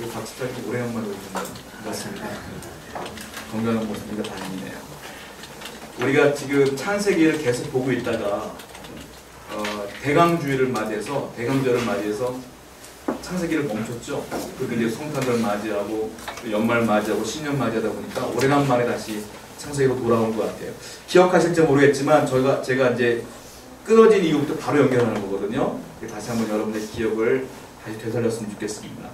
박수장님 오래간만에 오셨나요? 반갑습니다. 건강한 모습입니다. 다행이네요. 우리가 지금 창세기를 계속 보고 있다가 대강절을 맞이해서 창세기를 멈췄죠. 그리고 이제 성탄절 맞이하고 연말 맞이하고 신년 맞이하다 보니까 오래간만에 다시 창세기로 돌아온 것 같아요. 기억하실지 모르겠지만 제가 이제 끊어진 이후부터 바로 연결하는 거거든요. 다시 한번 여러분의 기억을 다시 되살렸으면 좋겠습니다.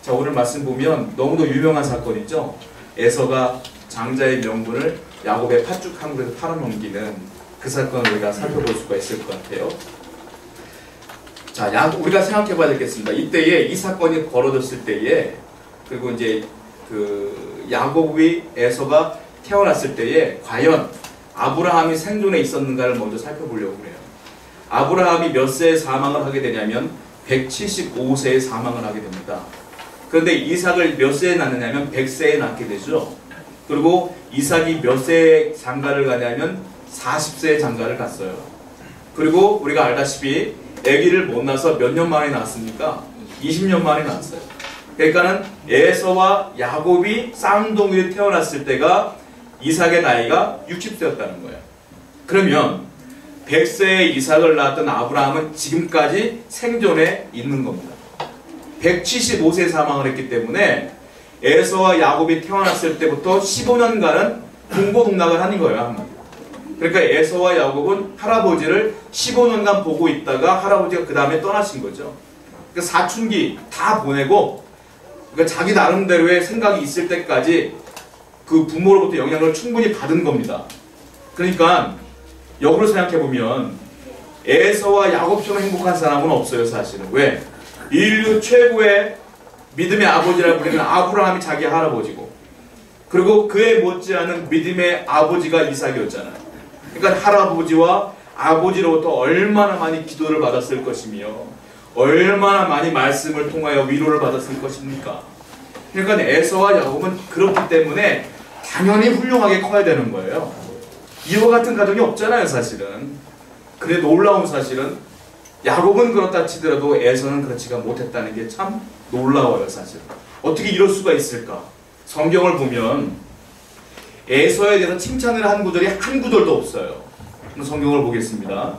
자, 오늘 말씀 보면 너무도 유명한 사건이죠. 에서가 장자의 명분을 야곱의 팥죽 한 그릇에 팔아넘기는 그 사건을 우리가 살펴볼 수가 있을 것 같아요. 자, 우리가 생각해 봐야 되겠습니다. 이때에 이 사건이 벌어졌을 때에, 그리고 이제 야곱이 에서가 태어났을 때에 과연 아브라함이 생존에 있었는가를 먼저 살펴보려고 해요. 아브라함이 몇 세에 사망을 하게 되냐면 175세에 사망을 하게 됩니다. 그런데 이삭을 몇 세에 낳느냐면 100세에 낳게 되죠. 그리고 이삭이 몇 세에 장가를 가냐면 40세에 장가를 갔어요. 그리고 우리가 알다시피 아기를 못 낳아서 몇 년 만에 낳았습니까? 20년 만에 낳았어요. 그러니까는 에서와 야곱이 쌍둥이로 태어났을 때가 이삭의 나이가 60세였다는 거예요. 그러면 100세에 이삭을 낳았던 아브라함은 지금까지 생존에 있는 겁니다. 175세에 사망을 했기 때문에 에서와 야곱이 태어났을 때부터 15년간은 동고동락을 하는 거예요. 한마디로. 그러니까 에서와 야곱은 할아버지를 15년간 보고 있다가 할아버지가 그 다음에 떠나신 거죠. 그러니까 사춘기 다 보내고, 그러니까 자기 나름대로의 생각이 있을 때까지 그 부모로부터 영향을 충분히 받은 겁니다. 그러니까 역으로 생각해보면 에서와 야곱처럼 행복한 사람은 없어요. 사실은. 왜? 인류 최고의 믿음의 아버지라고 불리는 아브라함이 자기 할아버지고, 그리고 그에 못지않은 믿음의 아버지가 이삭이었잖아요. 그러니까 할아버지와 아버지로부터 얼마나 많이 기도를 받았을 것이며 얼마나 많이 말씀을 통하여 위로를 받았을 것입니까? 그러니까 에서와 야곱은 그렇기 때문에 당연히 훌륭하게 커야 되는 거예요. 이와 같은 가정이 없잖아요. 사실은. 그래 놀라운 사실은 야곱은 그렇다 치더라도 에서는 그렇지가 못했다는 게 참 놀라워요. 사실. 어떻게 이럴 수가 있을까? 성경을 보면 에서에 대해서 칭찬을 한 구절이 한 구절도 없어요. 성경을 보겠습니다.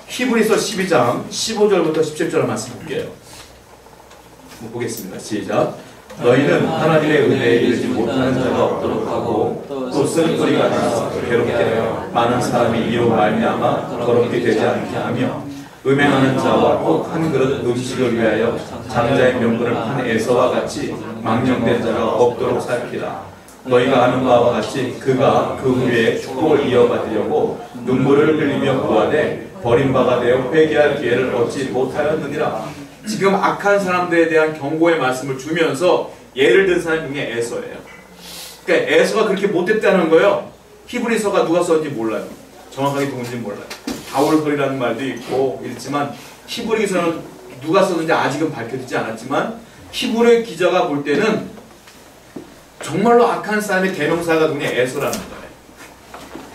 히브리서 12장 15절부터 17절 말씀 볼게요. 보겠습니다. 시작. 너희는 하나님의 은혜에 이르지 못하는 자가 없도록 하고 또 쓴소리가 나서 괴롭게 하여 많은 사람이 이로 말미암아 더럽게 되지 않게 하며 음행하는 자와 꼭 한 그릇 음식을 위하여 장자의 명분을 판 에서와 같이 망령된 자가 없도록 살피라. 너희가 아는 바와 같이 그가 그 후에 축복을 이어받으려고 눈물을 흘리며 구하되 버림바가 되어 회개할 기회를 얻지 못하였느니라. 지금 악한 사람들에 대한 경고의 말씀을 주면서 예를 든 사람 중에 에서예요. 그러니까 에서가 그렇게 못했다는 거예요. 히브리서가 누가 썼는지 몰라요. 정확하게 누군지 몰라요. 바울서라는 말도 있고 이랬지만 히브리서는 누가 썼는지 아직은 밝혀지지 않았지만 히브리 기자가 볼 때는 정말로 악한 사람의 대명사가 누구냐? 에서라는 거예요.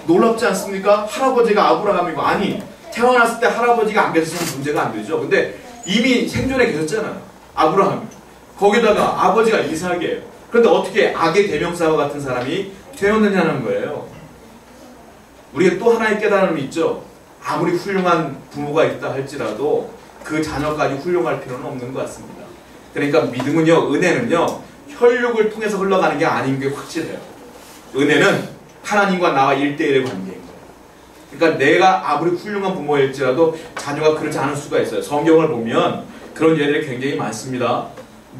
놀랍지 않습니까? 할아버지가 아브라함이고, 아니 태어났을 때 할아버지가 안 계셨으면 문제가 안 되죠. 근데 이미 생존에 계셨잖아요. 아브라함이. 거기다가 아버지가 이삭이에요. 그런데 어떻게 악의 대명사와 같은 사람이 되었느냐는 거예요. 우리가 또 하나의 깨달음이 있죠. 아무리 훌륭한 부모가 있다 할지라도 그 자녀까지 훌륭할 필요는 없는 것 같습니다. 그러니까 믿음은요, 은혜는요, 혈육을 통해서 흘러가는 게 아닌 게 확실해요. 은혜는 하나님과 나와 1대1의 관계인 거예요. 그러니까 내가 아무리 훌륭한 부모일지라도 자녀가 그렇지 않을 수가 있어요. 성경을 보면 그런 예들이 굉장히 많습니다.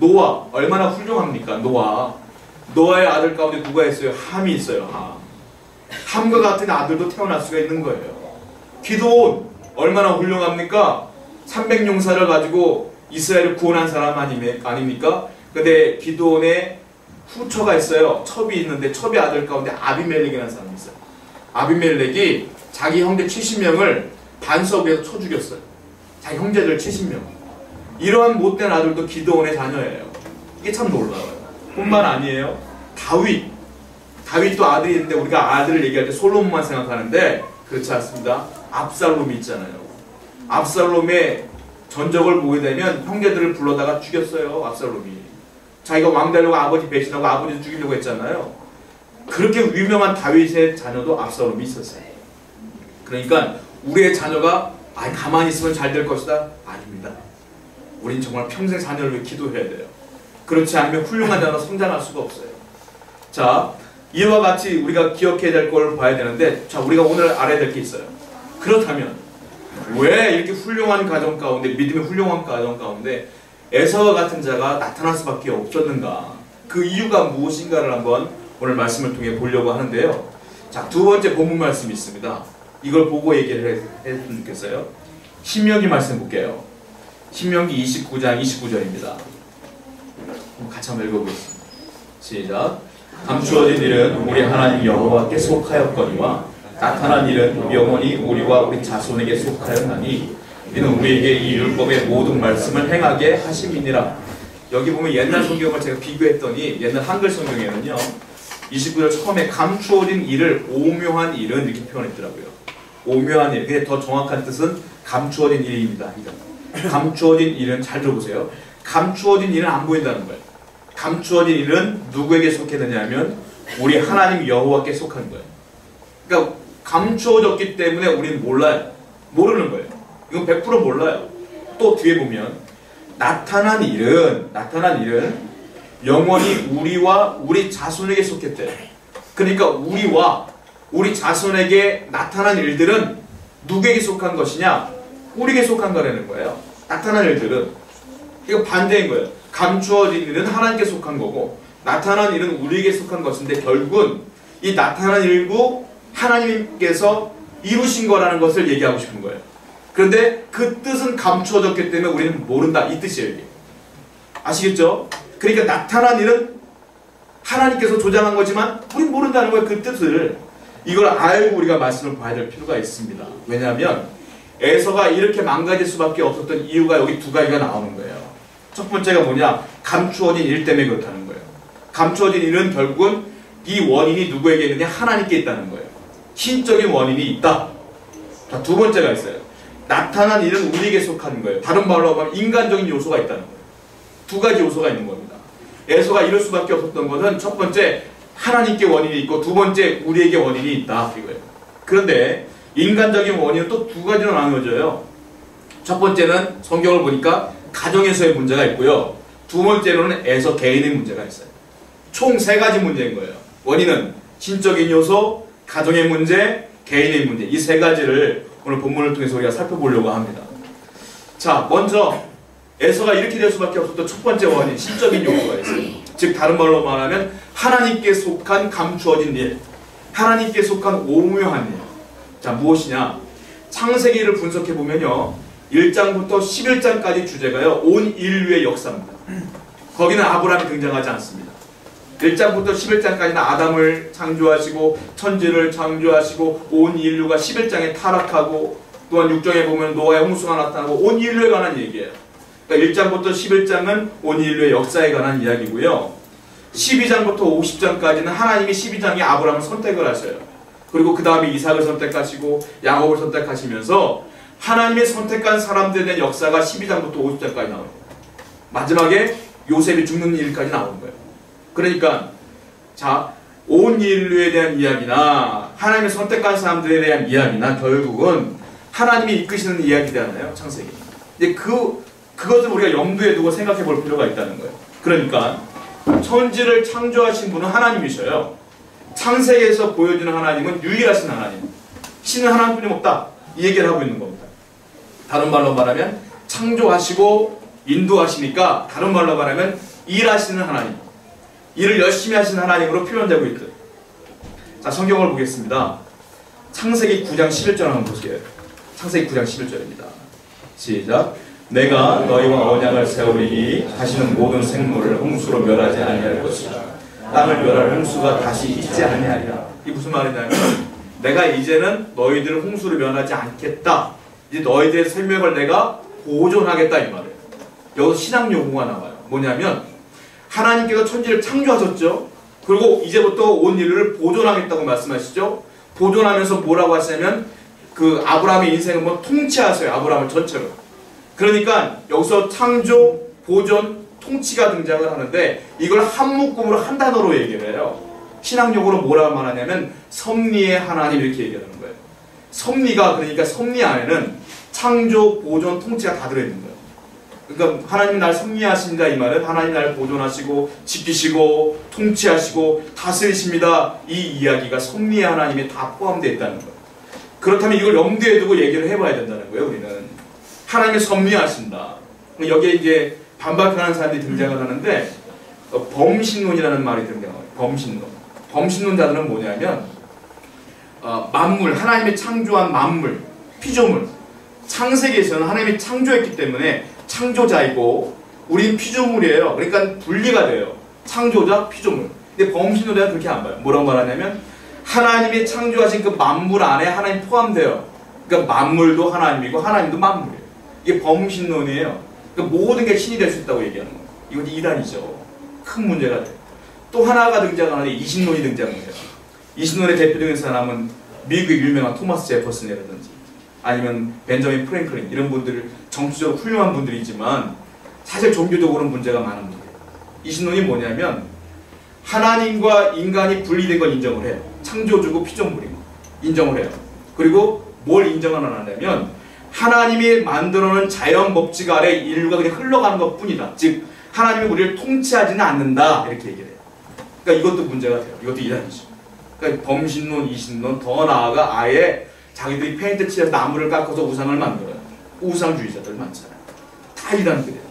노아 얼마나 훌륭합니까? 노아의 아들 가운데 누가 있어요? 함이 있어요. 함과 같은 아들도 태어날 수가 있는 거예요. 기드온 얼마나 훌륭합니까? 300용사를 가지고 이스라엘을 구원한 사람 아닙니까? 근데 기드온의 후처가 있어요. 첩이 있는데 첩의 아들 가운데 아비멜렉이라는 사람이 있어요. 아비멜렉이 자기 형제 70명을 반석 위에서 쳐 죽였어요. 자기 형제들 70명. 이러한 못된 아들도 기드온의 자녀예요. 이게 참 놀라워요. 뿐만 아니에요. 다윗도 아들이 있는데 우리가 아들을 얘기할 때 솔로몬만 생각하는데 그렇지 않습니다. 압살롬이 있잖아요. 압살롬의 전적을 보게 되면 형제들을 불러다가 죽였어요. 압살롬이. 자기가 왕 되려고 아버지 배신하고 아버지 죽이려고 했잖아요. 그렇게 유명한 다윗의 자녀도 압살롬이 있었어요. 그러니까 우리의 자녀가 가만히 있으면 잘 될 것이다? 아닙니다. 우린 정말 평생 자녀를 위해 기도해야 돼요. 그렇지 않으면 훌륭한 자녀로 성장할 수가 없어요. 자, 이와 같이 우리가 기억해야 될 걸 봐야 되는데, 자, 우리가 오늘 알아야 될 게 있어요. 그렇다면 왜 이렇게 훌륭한 가정 가운데, 믿음의 훌륭한 가정 가운데 에서와 같은 자가 나타날 수밖에 없었는가? 그 이유가 무엇인가를 한번 오늘 말씀을 통해 보려고 하는데요. 자, 두 번째 본문 말씀이 있습니다. 이걸 보고 얘기를 했으면 좋겠어요. 신명기 말씀 볼게요. 신명기 29장 29절입니다. 같이 한번 읽어보겠습니다. 시작. 감추어진 일은 우리 하나님 여호와께 속하였거니와 나타난 일은 영원히 우리와 우리 자손에게 속하였나니 이는 우리에게 이 율법의 모든 말씀을 행하게 하심이니라. 여기 보면 옛날 성경을 제가 비교했더니 옛날 한글 성경에는요 29절 처음에 감추어진 일을 오묘한 일은 이렇게 표현했더라고요. 오묘한 일. 근데 더 정확한 뜻은 감추어진 일입니다. 감추어진 일은, 잘 들어보세요. 감추어진 일은 안 보인다는 거예요. 감추어진 일은 누구에게 속했느냐 하면 우리 하나님 여호와께 속한 거예요. 그러니까 감추어졌기 때문에 우리는 몰라요. 모르는 거예요. 이건 100% 몰라요. 또 뒤에 보면 나타난 일은 영원히 우리와 우리 자손에게 속했대요. 그러니까 우리와 우리 자손에게 나타난 일들은 누구에게 속한 것이냐? 우리에게 속한 거라는 거예요. 나타난 일들은. 이거 반대인 거예요. 감추어진 일은 하나님께 속한 거고 나타난 일은 우리에게 속한 것인데, 결국은 이 나타난 일도 하나님께서 이루신 거라는 것을 얘기하고 싶은 거예요. 그런데 그 뜻은 감추어졌기 때문에 우리는 모른다, 이 뜻이에요. 이게. 아시겠죠? 그러니까 나타난 일은 하나님께서 조장한 거지만 우리는 모른다는 거예요. 그 뜻을. 이걸 알고 우리가 말씀을 봐야 될 필요가 있습니다. 왜냐하면 에서가 이렇게 망가질 수밖에 없었던 이유가 여기 두 가지가 나오는 거예요. 첫 번째가 뭐냐? 감추어진 일 때문에 그렇다는 거예요. 감추어진 일은 결국은 이 원인이 누구에게 있느냐? 하나님께 있다는 거예요. 신적인 원인이 있다. 자, 두 번째가 있어요. 나타난 일은 우리에게 속하는 거예요. 다른 말로 하면 인간적인 요소가 있다는 거예요. 두 가지 요소가 있는 겁니다. 에서가 이럴 수밖에 없었던 것은 첫 번째 하나님께 원인이 있고 두 번째 우리에게 원인이 있다, 이거예요. 그런데 인간적인 원인은 또 두 가지로 나누어져요. 첫 번째는 성경을 보니까 가정에서의 문제가 있고요. 두 번째로는 에서 개인의 문제가 있어요. 총 세 가지 문제인 거예요. 원인은 신적인 요소, 가정의 문제, 개인의 문제. 이 세 가지를 오늘 본문을 통해서 우리가 살펴보려고 합니다. 자, 먼저 에서가 이렇게 될 수밖에 없었던 첫 번째 원인, 신적인 요소가 있어요. 즉 다른 말로 말하면 하나님께 속한 감추어진 일, 하나님께 속한 오묘한 일. 자, 무엇이냐? 창세기를 분석해 보면요, 1장부터 11장까지 주제가요 온 인류의 역사입니다. 거기는 아브라함이 등장하지 않습니다. 1장부터 11장까지는 아담을 창조하시고 천지를 창조하시고 온 인류가 11장에 타락하고, 또한 6장에 보면 노아의 홍수가 나타나고 온 인류에 관한 얘기예요. 그러니까 1장부터 11장은 온 인류의 역사에 관한 이야기고요. 12장부터 50장까지는 하나님이 12장에 아브라함을 선택을 하셔요. 그리고 그 다음에 이삭을 선택하시고 야곱을 선택하시면서 하나님의 선택한 사람들에 대한 역사가 12장부터 50장까지 나와요. 마지막에 요셉이 죽는 일까지 나오는 거예요. 그러니까 자, 온 인류에 대한 이야기나 하나님의 선택한 사람들에 대한 이야기나 결국은 하나님이 이끄시는 이야기잖아요, 창세기. 이제 그것을 우리가 염두에 두고 생각해 볼 필요가 있다는 거예요. 그러니까 천지를 창조하신 분은 하나님이셔요. 창세기에서 보여주는 하나님은 유일하신 하나님. 신은 하나님뿐이 없다, 이 얘기를 하고 있는 겁니다. 다른 말로 말하면 창조하시고 인도하시니까, 다른 말로 말하면 일하시는 하나님, 일을 열심히 하시는 하나님으로 표현되고 있듯. 자, 성경을 보겠습니다. 창세기 9장 11절 한번 보세요. 창세기 9장 11절입니다. 시작. 내가 너희와 언약을 세우리니 다시는 모든 생물을 홍수로 멸하지 아니할 것이다. 땅을 멸할 홍수가 다시 있지 아니하리라. 이게 무슨 말이냐면 내가 이제는 너희들을 홍수로 멸하지 않겠다. 이제 너희들의 생명을 내가 보존하겠다, 이 말이에요. 여기서 신학 용어가 나와요. 뭐냐면 하나님께서 천지를 창조하셨죠. 그리고 이제부터 온 인류를 보존하겠다고 말씀하시죠. 보존하면서 뭐라고 하시냐면 그 아브라함의 인생을 뭐 통치하세요. 아브라함을 전체로. 그러니까 여기서 창조, 보존, 통치가 등장을 하는데 이걸 한 묶음으로 한 단어로 얘기를 해요. 신학용어로 뭐라고 말하냐면 섭리의 하나님 이렇게 얘기하는 거예요. 섭리가 그러니까 섭리 안에는 창조, 보존, 통치가 다 들어있는 거예요. 그러니까 하나님이 날 섭리하십니다 이 말은 하나님 날 보존하시고 지키시고 통치하시고 다스리십니다 이 이야기가 섭리의 하나님에 다 포함되어 있다는 거예요. 그렇다면 이걸 염두에 두고 얘기를 해봐야 된다는 거예요. 우리는 하나님이 섭리하신다. 여기에 이제 반박하는 사람들이 등장을 하는데 범신론이라는 말이 등장해요. 범신론. 범신론자들은 뭐냐면 만물, 하나님이 창조한 만물, 피조물 창세기에서는 하나님이 창조했기 때문에 창조자이고 우린 피조물이에요. 그러니까 분리가 돼요. 창조자, 피조물. 근데 범신론자는 그렇게 안 봐요. 뭐라고 말하냐면 하나님이 창조하신 그 만물 안에 하나님 포함돼요. 그러니까 만물도 하나님이고 하나님도 만물이에요. 이게 범신론이에요. 그러니까 모든 게 신이 될 수 있다고 얘기하는 거예요. 이건 이단이죠. 큰 문제가 돼요. 또 하나가 등장하는데 이신론이 등장을 해요. 이신론의 대표적인 사람은 미국의 유명한 토마스 제퍼슨이라든지 아니면 벤저민 프랭클린 이런 분들을 정치적으로 훌륭한 분들이지만 사실 종교적으로는 문제가 많은 분이에요. 이신론이 뭐냐면 하나님과 인간이 분리된 걸 인정을 해요. 창조주고 피조물이고 인정을 해요. 그리고 뭘 인정을 하냐면 하나님이 만들어놓은 자연 법칙 아래 인류가 그냥 흘러가는 것 뿐이다. 즉 하나님이 우리를 통치하지는 않는다 이렇게 얘기를 해요. 그러니까 이것도 문제가 돼요. 이것도 이단이죠. 그러니까 범신론, 이신론, 더 나아가 아예 자기들이 페인트 칠해서 나무를 깎아서 우상을 만들어요. 우상주의자들 많잖아요. 다 이단들이에요.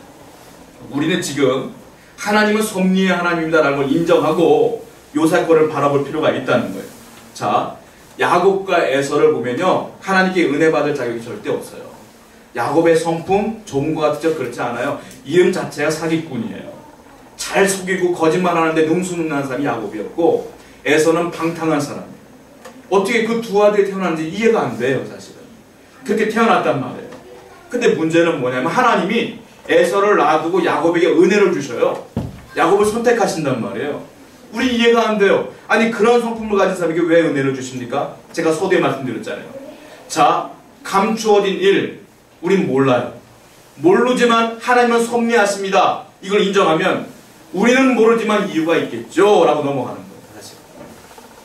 우리는 지금 하나님은 섭리의 하나님이다라는 걸 인정하고 요 사건을 바라볼 필요가 있다는 거예요. 자, 야곱과 에서를 보면요. 하나님께 은혜 받을 자격이 절대 없어요. 야곱의 성품 좋은 것 같죠? 그렇지 않아요. 이름 자체가 사기꾼이에요. 잘 속이고 거짓말하는데 능수능란한 사람이 야곱이었고 에서는 방탕한 사람이에요. 어떻게 그 두 아들이 태어났는지 이해가 안 돼요. 사실은. 그렇게 태어났단 말이에요. 근데 문제는 뭐냐면 하나님이 에서를 놔두고 야곱에게 은혜를 주셔요. 야곱을 선택하신단 말이에요. 우리 이해가 안 돼요. 아니 그런 성품을 가진 사람에게 왜 은혜를 주십니까? 제가 서두에 말씀드렸잖아요. 자, 감추어진 일 우린 몰라요. 모르지만 하나님은 섭리하십니다. 이걸 인정하면 우리는 모르지만 이유가 있겠죠 라고 넘어가는 거예요. 사실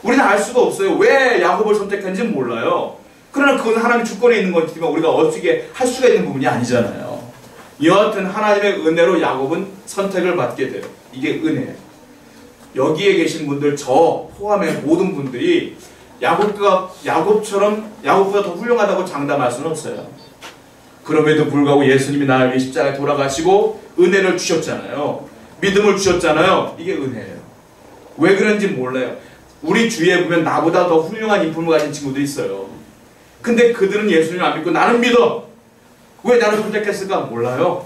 우리는 알 수가 없어요. 왜 야곱을 선택한지 몰라요. 그러나 그건 하나님의 주권에 있는 거지만 우리가 어떻게 할 수가 있는 부분이 아니잖아요. 여하튼 하나님의 은혜로 야곱은 선택을 받게 돼요. 이게 은혜예요. 여기에 계신 분들, 저 포함해 모든 분들이 야곱보다 더 훌륭하다고 장담할 수는 없어요. 그럼에도 불구하고 예수님이 나를 위해 십자가에 돌아가시고 은혜를 주셨잖아요. 믿음을 주셨잖아요. 이게 은혜예요. 왜 그런지 몰라요. 우리 주위에 보면 나보다 더 훌륭한 인품을 가진 친구들이 있어요. 근데 그들은 예수님을 안 믿고 나는 믿어. 왜 나를 선택했을까? 몰라요.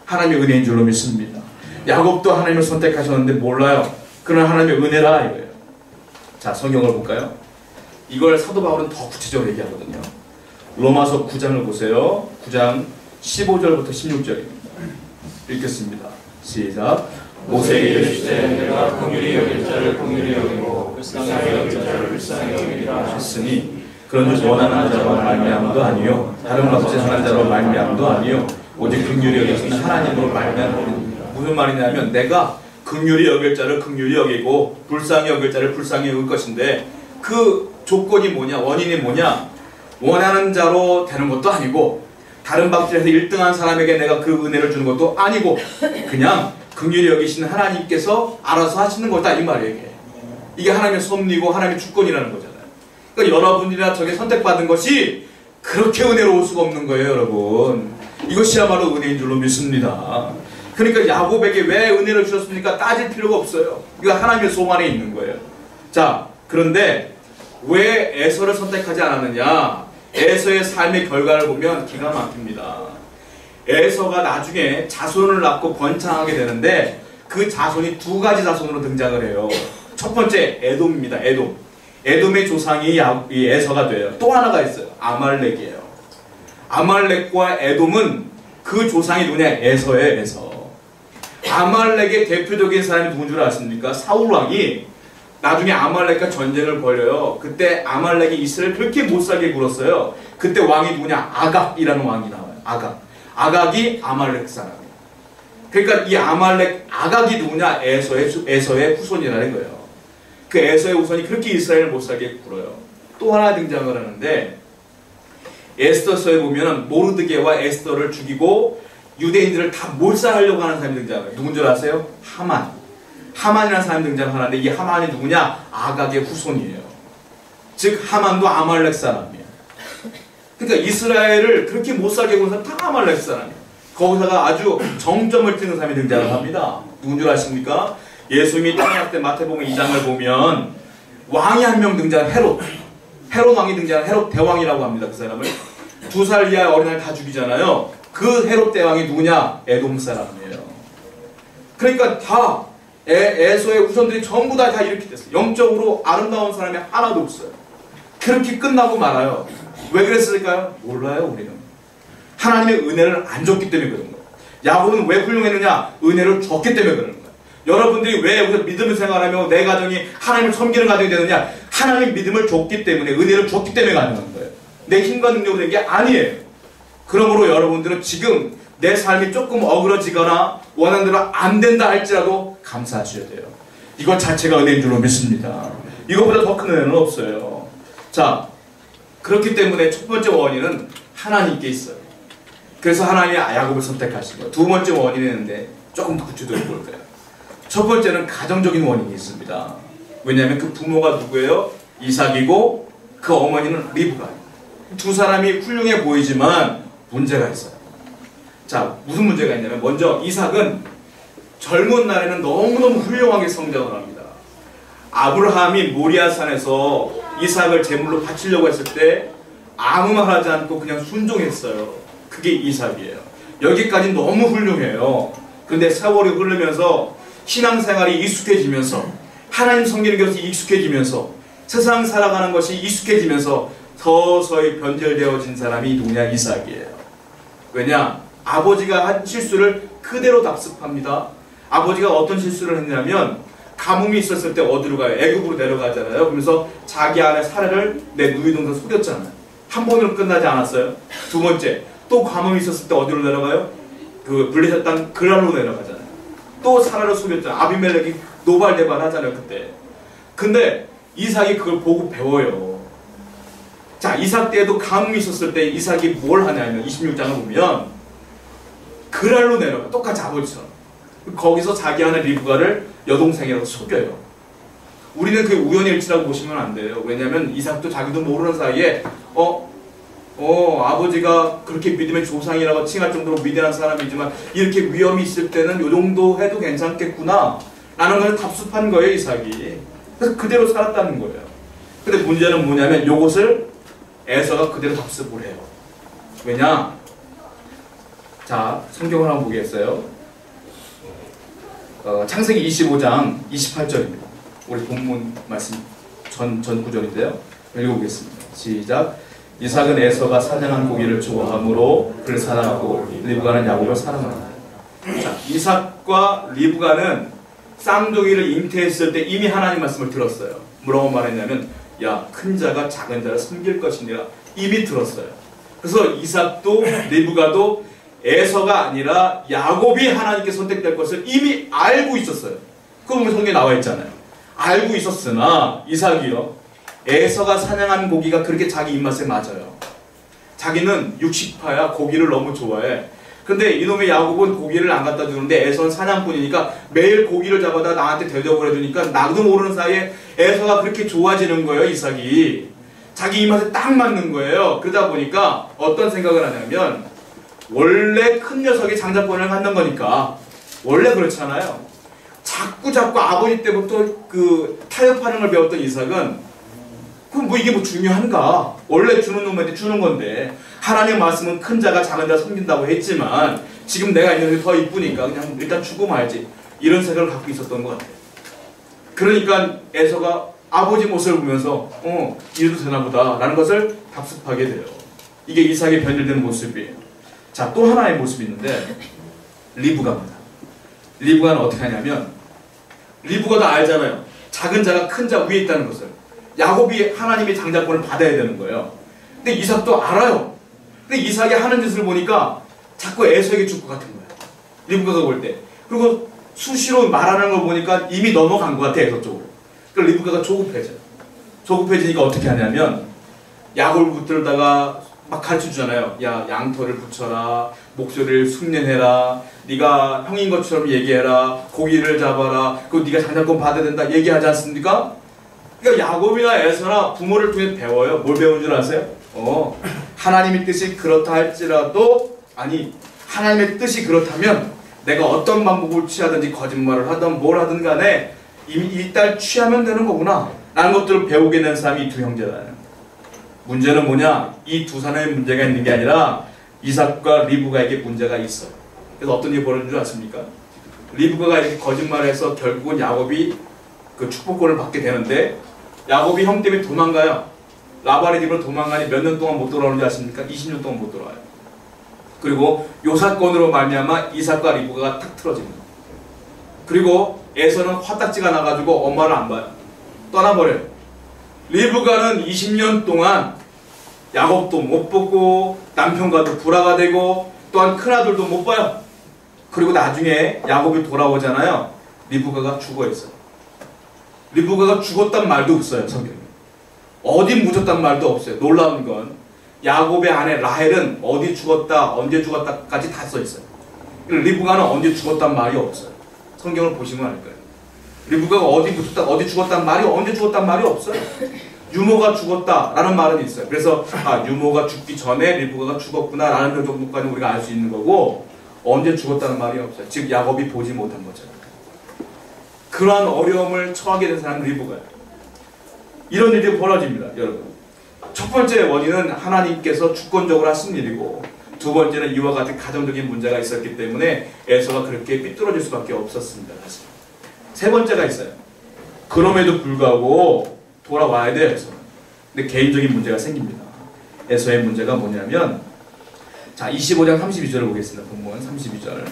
하나님의 은혜인 줄로 믿습니다. 야곱도 하나님을 선택하셨는데 몰라요. 그러나 하나님의 은혜라 이거예요. 자, 성경을 볼까요? 이걸 사도 바울은 더 구체적으로 얘기하거든요. 로마서 9장을 보세요. 9장 15절부터 16절입니다. 읽겠습니다. 시작. 모세에게 이르시되 내가 긍휼히 여길 자를 긍휼히 여기고 불쌍히 여길 자를 불쌍히 여기리라 하셨으니 그런즉 원하는 자로 말미암도 아니요 다른 것을 하는 자로 말미암도 아니요 오직 긍휼히 여기시는 하나님으로 말미암습니다. 무슨 말이냐면 내가 긍휼히 여길 자를 긍휼히 여기고 불쌍히 여길 자를 불쌍히 여길 것인데 그 조건이 뭐냐, 원인이 뭐냐, 원하는 자로 되는 것도 아니고 다른 박질에서 1등한 사람에게 내가 그 은혜를 주는 것도 아니고 그냥 긍휼히 여기시는 하나님께서 알아서 하시는 거다 이 말이에요. 이게 하나님의 섭리고 하나님의 주권이라는 거잖아요. 그러니까 여러분이나 저게 선택받은 것이 그렇게 은혜로울 수가 없는 거예요, 여러분. 이것이야말로 은혜인 줄로 믿습니다. 그러니까 야곱에게 왜 은혜를 주셨습니까? 따질 필요가 없어요. 이거 하나님의 송 안에 있는 거예요. 자, 그런데 왜 에서를 선택하지 않았느냐? 에서의 삶의 결과를 보면 기가 막힙니다. 에서가 나중에 자손을 낳고 번창하게 되는데 그 자손이 두 가지 자손으로 등장을 해요. 첫 번째 에돔입니다. 에돔의 조상이 이 에서가 돼요. 또 하나가 있어요. 아말렉이에요. 아말렉과 에돔은 그 조상이 누구냐? 에서예요. 에서. 아말렉의 대표적인 사람이 누군 줄 아십니까? 사울왕이 나중에 아말렉과 전쟁을 벌여요. 그때 아말렉이 이스라엘 그렇게 못살게 굴었어요. 그때 왕이 누구냐? 아각이라는 왕이 나와요. 아각이 아말렉 사람이에요. 그러니까 이 아말렉 아각이 누구냐? 에서의 후손이라는 거예요. 그 에서의 후손이 그렇게 이스라엘을 못 살게 굴어요. 또 하나 등장을 하는데 에스더서에 보면은 모르드게와 에스더를 죽이고 유대인들을 다 몰살하려고 하는 사람이 등장해요. 누군 줄 아세요? 하만. 하만이라는 사람이 등장하는데 이 하만이 누구냐? 아각의 후손이에요. 즉 하만도 아말렉 사람이에요. 그러니까 이스라엘을 그렇게 못 살게 구는 사람 다 아말렉 사람이에요. 거기다가 아주 정점을 찍는 사람이 등장을 합니다. 누군 줄 아십니까? 예수님이 태어날 때 마태복음 2장을 보면 왕이 한 명 등장한 헤롯 왕이 등장한 헤롯 대왕이라고 합니다. 그 사람을 2살 이하의 어린아이 다 죽이잖아요. 그 헤롯 대왕이 누구냐? 에돔 사람이에요. 그러니까 다 에서의 후손들이 전부 다 이렇게 됐어요. 영적으로 아름다운 사람이 하나도 없어요. 그렇게 끝나고 말아요. 왜 그랬을까요? 몰라요. 우리는 하나님의 은혜를 안 줬기 때문에 그런 거예요. 야곱은 왜 훌륭했느냐? 은혜를 줬기 때문에 그런 거예요. 여러분들이 왜 여기서 믿음을 생활하며 내 가정이 하나님을 섬기는 가정이 되느냐? 하나님 믿음을 줬기 때문에, 은혜를 줬기 때문에 가능한 거예요. 내 힘과 능력으로 된 게 아니에요. 그러므로 여러분들은 지금 내 삶이 조금 어그러지거나 원하는 대로 안 된다 할지라도 감사하셔야 돼요. 이것 자체가 은혜인 줄로 믿습니다. 이것보다 더 큰 은혜는 없어요. 자, 그렇기 때문에 첫 번째 원인은 하나님께 있어요. 그래서 하나님이 야곱을 선택하시고, 두 번째 원인이 있는데 조금 더 구체적으로 볼까요? 첫 번째는 가정적인 원인이 있습니다. 왜냐하면 그 부모가 누구예요? 이삭이고 그 어머니는 리브가예요. 두 사람이 훌륭해 보이지만 문제가 있어요. 자, 무슨 문제가 있냐면 먼저 이삭은 젊은 날에는 너무너무 훌륭하게 성장을 합니다. 아브라함이 모리아산에서 이삭을 제물로 바치려고 했을 때 아무 말 하지 않고 그냥 순종했어요. 그게 이삭이에요. 여기까지 너무 훌륭해요. 그런데 세월이 흐르면서 신앙생활이 익숙해지면서 하나님 섬기는 것이 익숙해지면서 세상 살아가는 것이 익숙해지면서 서서히 변절되어진 사람이 누구냐? 이삭이에요. 왜냐? 아버지가 한 실수를 그대로 답습합니다. 아버지가 어떤 실수를 했냐면 가뭄이 있었을 때 어디로 가요? 애굽으로 내려가잖아요. 그러면서 자기 아내 사례를 내 누이 동생 속였잖아요. 한 번으로 끝나지 않았어요. 두 번째, 또 가뭄이 있었을 때 어디로 내려가요? 그 블레셋 땅 그랄로 내려가잖아요. 또 사라를 속였잖아요. 아비멜렉이 노발대발 하잖아요. 그때. 근데 이삭이 그걸 보고 배워요. 자, 이삭 때에도 가뭄이 있었을 때 이삭이 뭘 하냐면 26장을 보면 그랄로 내려가. 똑같이 아버지처럼. 거기서 자기 아내 리브가를 여동생이라고 속여요. 우리는 그게 우연의 일치라고 보시면 안 돼요. 왜냐하면 이삭도 자기도 모르는 사이에 아버지가 그렇게 믿음의 조상이라고 칭할 정도로 위대한 사람이지만 이렇게 위험이 있을 때는 이 정도 해도 괜찮겠구나 라는 걸 답습한 거예요. 이삭이. 그래서 그대로 살았다는 거예요. 근데 문제는 뭐냐면 이것을 에서가 그대로 답습을 해요. 왜냐? 자, 성경을 한번 보겠어요. 창세기 25장 28절입니다. 우리 본문 말씀 전 구절인데요. 읽어보겠습니다. 시작. 이삭은 에서가 사냥한 고기를 좋아하므로 그를 사랑하고 리브가는 야곱을 사랑한다. 자, 이삭과 리브가는 쌍둥이를 잉태했을 때 이미 하나님 말씀을 들었어요. 뭐라고 말했냐면 야, 큰 자가 작은 자를 섬길 것이니라 이미 들었어요. 그래서 이삭도 리브가도 에서가 아니라 야곱이 하나님께 선택될 것을 이미 알고 있었어요. 그거 보면 성경에 나와 있잖아요. 알고 있었으나 이삭이요, 에서가 사냥한 고기가 그렇게 자기 입맛에 맞아요. 자기는 육식파야. 고기를 너무 좋아해. 근데 이놈의 야곱은 고기를 안 갖다 주는데 에서는 사냥꾼이니까 매일 고기를 잡아다 나한테 대접을 해주니까 나도 모르는 사이에 에서가 그렇게 좋아지는 거예요. 이삭이 자기 입맛에 딱 맞는 거예요. 그러다 보니까 어떤 생각을 하냐면 원래 큰 녀석이 장자권을 갖는 거니까 원래 그렇잖아요. 자꾸 아버지 때부터 그 타협하는 걸 배웠던 이삭은 그럼 뭐 이게 뭐 중요한가? 원래 주는 놈한테 주는 건데 하나님 말씀은 큰 자가 작은 자 섬긴다고 했지만 지금 내가 있는 게 더 이쁘니까 그냥 일단 주고 말지, 이런 생각을 갖고 있었던 것 같아요. 그러니까 에서가 아버지 모습을 보면서 이래도 되나 보다 라는 것을 답습하게 돼요. 이게 이삭의 변질되는 모습이에요. 자, 또 하나의 모습이 있는데 리브가입니다. 리브가는 어떻게 하냐면 리브가도 알잖아요. 작은 자가 큰 자 위에 있다는 것을. 야곱이 하나님의 장자권을 받아야 되는 거예요. 근데 이삭도 알아요. 근데 이삭이 하는 짓을 보니까 자꾸 에서에게 줄 것 같은 거예요. 리브가가 볼 때. 그리고 수시로 말하는 걸 보니까 이미 넘어간 것 같아, 에서 쪽으로. 그러니까 리브가가 조급해져. 조급해지니까 어떻게 하냐면 약을 붙들다가 막 가르쳐주잖아요. 야, 양털을 붙여라, 목소리를 숙련해라, 네가 형인 것처럼 얘기해라, 고기를 잡아라, 그리고 네가 장자권 받아야 된다 얘기하지 않습니까? 그러니까 야곱이나 에서나 부모를 통해 배워요. 뭘 배운 줄 아세요? 하나님의 뜻이 그렇다 할지라도, 아니 하나님의 뜻이 그렇다면 내가 어떤 방법을 취하든지 거짓말을 하든 뭘 하든 간에 이미 일단 취하면 되는 거구나 라는 것들을 배우게 된 사람이 이 두 형제라는. 문제는 뭐냐? 이 두 사람의 문제가 있는 게 아니라 이삭과 리브가에게 문제가 있어요. 그래서 어떤 일이 벌어진 줄 아십니까? 리브가가 이렇게 거짓말을 해서 결국은 야곱이 그 축복권을 받게 되는데, 야곱이 형 때문에 도망가요. 라반의 집으로 도망가니 몇 년 동안 못 돌아오는지 아십니까? 20년 동안 못 돌아와요. 그리고 요 사건으로 말미암아 이삭과 리브가가 탁 틀어집니다. 그리고 에서는 화딱지가 나가지고 엄마를 안 봐요. 떠나버려요. 리브가는 20년 동안 야곱도 못 보고 남편과도 불화가 되고 또한 큰아들도 못 봐요. 그리고 나중에 야곱이 돌아오잖아요. 리브가가 죽어 있어요. 리브가가 죽었단 말도 없어요, 성경에. 어디 묻었단 말도 없어요. 놀라운 건 야곱의 아내 라헬은 어디 죽었다, 언제 죽었다까지 다 써 있어요. 리브가는 언제 죽었단 말이 없어요. 성경을 보시면 알 거예요. 리브가가 어디 묻었다, 어디 죽었단 말이, 언제 죽었단 말이 없어요. 유모가 죽었다라는 말은 있어요. 그래서 유모가 죽기 전에 리브가가 죽었구나라는 정도까지 우리가 알 수 있는 거고, 언제 죽었다는 말이 없어요. 즉 야곱이 보지 못한 거죠. 그러한 어려움을 처하게 된 사람은 리브가예요. 이런 일이 벌어집니다, 여러분. 첫 번째 원인은 하나님께서 주권적으로 하신 일이고, 두 번째는 이와 같은 가정적인 문제가 있었기 때문에 에서가 그렇게 삐뚤어질 수밖에 없었습니다. 사실. 세 번째가 있어요. 그럼에도 불구하고 돌아와야 돼요, 에서는. 근데 개인적인 문제가 생깁니다. 에서의 문제가 뭐냐면, 자, 25장 32절을 보겠습니다. 본문 32절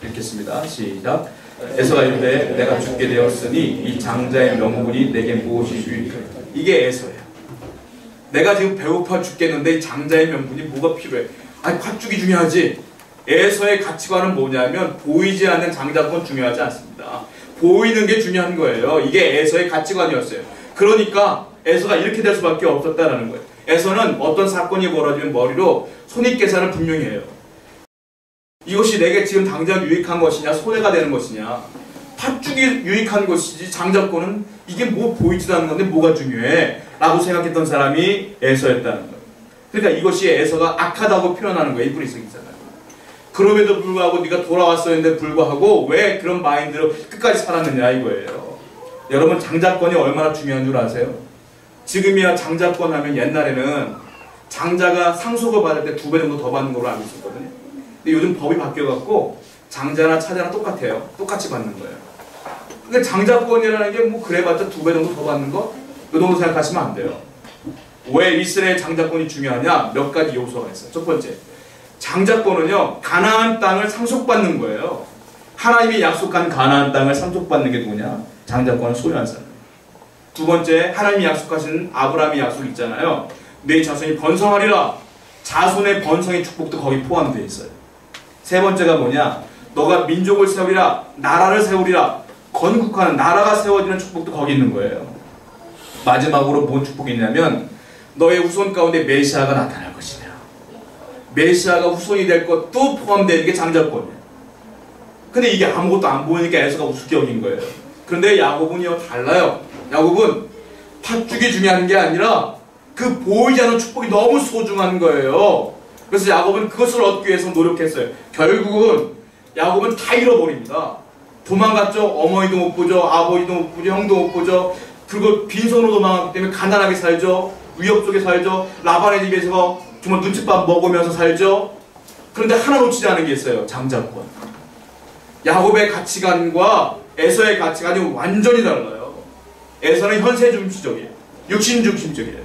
읽겠습니다. 시작. 에서가 이르되 내가 죽게 되었으니 이 장자의 명분이 내게 무엇이 유익하리까. 이게 에서예요. 내가 지금 배고파 죽겠는데 이 장자의 명분이 뭐가 필요해? 아니, 팥죽이 중요하지. 에서의 가치관은 뭐냐면 보이지 않는 장자권 중요하지 않습니다. 보이는 게 중요한 거예요. 이게 에서의 가치관이었어요. 그러니까 에서가 이렇게 될 수밖에 없었다라는 거예요. 에서는 어떤 사건이 벌어지면 머리로 손익계산을 분명히 해요. 이것이 내게 지금 당장 유익한 것이냐, 손해가 되는 것이냐. 팥죽이 유익한 것이지 장자권은 이게 뭐 보이지도 않는 건데 뭐가 중요해? 라고 생각했던 사람이 에서였다는 거예요. 그러니까 이것이 에서가 악하다고 표현하는 거예요. 이 뿌리석이잖아요. 그럼에도 불구하고 네가 돌아왔었는데 불구하고 왜 그런 마인드로 끝까지 살았느냐 이거예요. 여러분, 장자권이 얼마나 중요한 줄 아세요? 지금이야 장자권 하면 옛날에는 장자가 상속을 받을 때 2배 정도 더 받는 걸로 알고 있었거든요. 근데 요즘 법이 바뀌어갖고 장자나 차자나 똑같아요. 똑같이 받는 거예요. 그러니까 장자권이라는 게 뭐 그래봤자 2배 정도 더 받는 거? 그 정도 생각하시면 안 돼요. 왜 이스라엘 장자권이 중요하냐? 몇 가지 요소가 있어요. 첫 번째, 장자권은요, 가나안 땅을 상속받는 거예요. 하나님이 약속한 가나안 땅을 상속받는 게 누구냐? 장자권을 소유한 사람. 두 번째, 하나님이 약속하신 아브라함의 약속 있잖아요. 내 자손이 번성하리라. 자손의 번성의 축복도 거기 포함되어 있어요. 세 번째가 뭐냐? 너가 민족을 세우리라, 나라를 세우리라. 건국하는 나라가 세워지는 축복도 거기 있는 거예요. 마지막으로 뭔 축복이 있냐면 너의 후손 가운데 메시아가 나타날 것이냐. 메시아가 후손이 될 것도 포함되는 게 장자권이에요. 근데 이게 아무것도 안 보이니까 에서가 우습게 여긴 거예요. 그런데 야곱은요, 달라요. 야곱은 팥죽이 중요한 게 아니라 그 보이지 않는 축복이 너무 소중한 거예요. 그래서 야곱은 그것을 얻기 위해서 노력했어요. 결국은 야곱은 다 잃어버립니다. 도망갔죠. 어머니도 못 보죠. 아버지도 못 보죠. 형도 못 보죠. 그리고 빈손으로 도망갔기 때문에 가난하게 살죠. 위협 속에 살죠. 라반의 집에서 정말 눈칫밥 먹으면서 살죠. 그런데 하나 놓치지 않은 게 있어요. 장자권. 야곱의 가치관과 에서의 가치관이 완전히 달라요. 에서는 현세 중심적이에요. 육신 중심적이에요.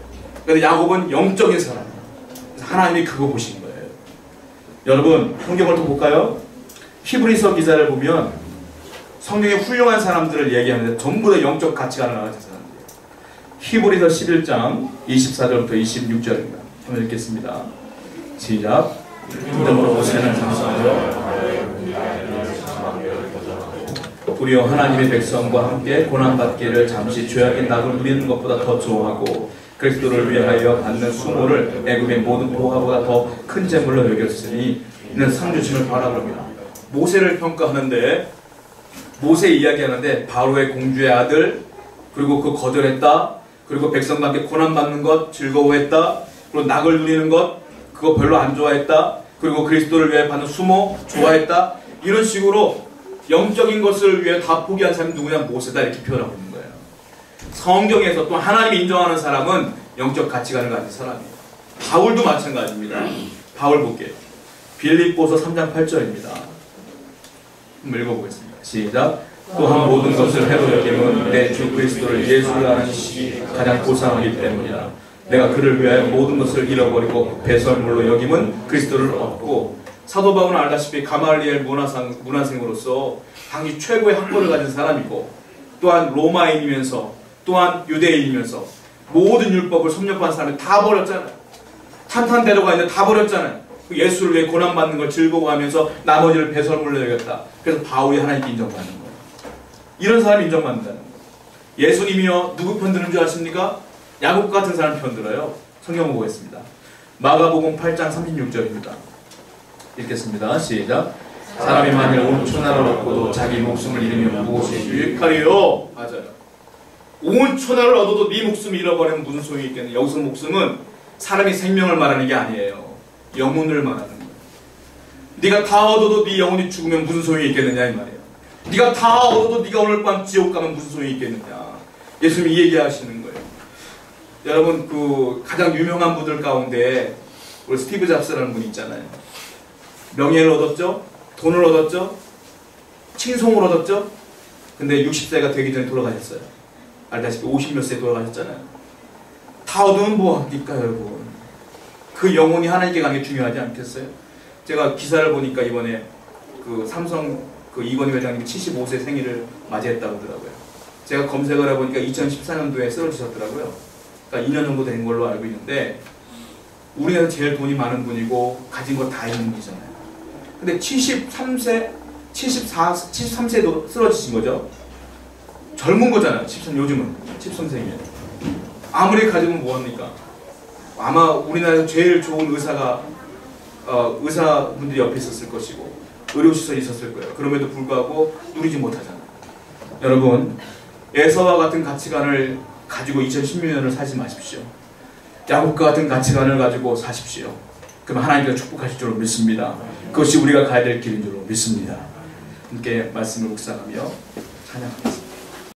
그런데 야곱은 영적인 사람이에요. 그래서 하나님이 그거 보신 거예요. 여러분, 성경을 또 볼까요? 히브리서 기자를 보면 성경에 훌륭한 사람들을 얘기하는데 전부 다 영적 가치관을 가진 사람들이에요. 히브리서 11장 24절부터 26절입니다. 한번 읽겠습니다. 시작. 믿음으로 오시는 장사하여 우리와 하나님의 백성과 함께 고난받기를 잠시 죄악의 낙을 누리는 것보다 더 좋아하고 그리스도를 위하여 받는 수모를 애굽의 모든 보화보다 더 큰 재물로 여겼으니 이는 상 주심을 바라봅니다. 모세를 평가하는데 모세 이야기하는데 바로의 공주의 아들, 그리고 그 거절했다, 그리고 백성과 함께 고난받는 것 즐거워했다, 그리고 낙을 누리는 것 그거 별로 안 좋아했다, 그리고 그리스도를 위해 받는 수모 좋아했다, 이런 식으로 영적인 것을 위해 다 포기한 사람이 누구냐? 모세다, 이렇게 표현하고 있는 거예요. 성경에서 또 하나님이 인정하는 사람은 영적 가치관을 가진 사람이에요. 바울도 마찬가지입니다. 바울 볼게요. 빌립보서 3장 8절입니다. 한번 읽어보겠습니다. 시작. 또한 모든 것을 해로 여김은 내 주 그리스도를 예수를 아는 지식이 가장 고상하기 때문이라. 내가 그를 위하여 모든 것을 잃어버리고 배설물로 여김은 그리스도를 얻고. 사도 바울은 알다시피 가말리엘 문화생으로서 당시 최고의 학벌을 가진 사람이고 또한 로마인이면서 또한 유대인이면서 모든 율법을 섭렵한 사람이 다 버렸잖아요. 탄탄대로가 있는데 다 버렸잖아요. 예수를 위해 고난받는 걸 즐거워하면서 나머지를 배설물로 여겼다. 그래서 바울이 하나님께 인정받는 거예요. 이런 사람이 인정받는다는 거예요. 예수님이요 누구 편드는 줄 아십니까? 야곱 같은 사람 편들어요. 성경 보겠습니다. 마가복음 8장 36절입니다. 읽겠습니다. 시작. 사람이 만일 온 천하를 얻고도 자기 목숨을 잃으면 무엇이 유익하리요? 맞아요. 온 천하를 얻어도 네 목숨을 잃어버리면 무슨 소용이 있겠느냐. 여기서 목숨은 사람이 생명을 말하는 게 아니에요. 영혼을 말하는 거예요. 네가 다 얻어도 네 영혼이 죽으면 무슨 소용이 있겠느냐 이 말이에요. 네가 다 얻어도 네가 오늘 밤 지옥 가면 무슨 소용이 있겠느냐. 예수님이 얘기하시는 거예요. 여러분 그 가장 유명한 분들 가운데 우리 스티브 잡스라는 분이 있잖아요. 명예를 얻었죠? 돈을 얻었죠? 칭송을 얻었죠? 근데 60세가 되기 전에 돌아가셨어요. 알다시피 50몇 세에 돌아가셨잖아요. 다 얻으면 뭐 합니까 여러분. 그 영혼이 하나님께 가는 게 중요하지 않겠어요? 제가 기사를 보니까 이번에 그 삼성 그 이건희 회장님이 75세 생일을 맞이했다고 하더라고요. 제가 검색을 해보니까 2014년도에 쓰러지셨더라고요. 그러니까 2년 정도 된 걸로 알고 있는데 우리나라에서 제일 돈이 많은 분이고 가진 거 다 있는 분이잖아요. 근데 73세도 쓰러지신 거죠. 젊은 거잖아요. 요즘은 13세면 아무리 가지면 뭐합니까? 아마 우리나라에서 제일 좋은 의사분들이 옆에 있었을 것이고 의료시설이 있었을 거예요. 그럼에도 불구하고 누리지 못하잖아요. 여러분 에서와 같은 가치관을 가지고 2016년을 살지 마십시오. 야곱과 같은 가치관을 가지고 사십시오. 그럼 하나님께서 축복하실 줄로 믿습니다. 그것이 우리가 가야 될 길인 줄로 믿습니다. 함께 말씀을 묵상하며 찬양합니다.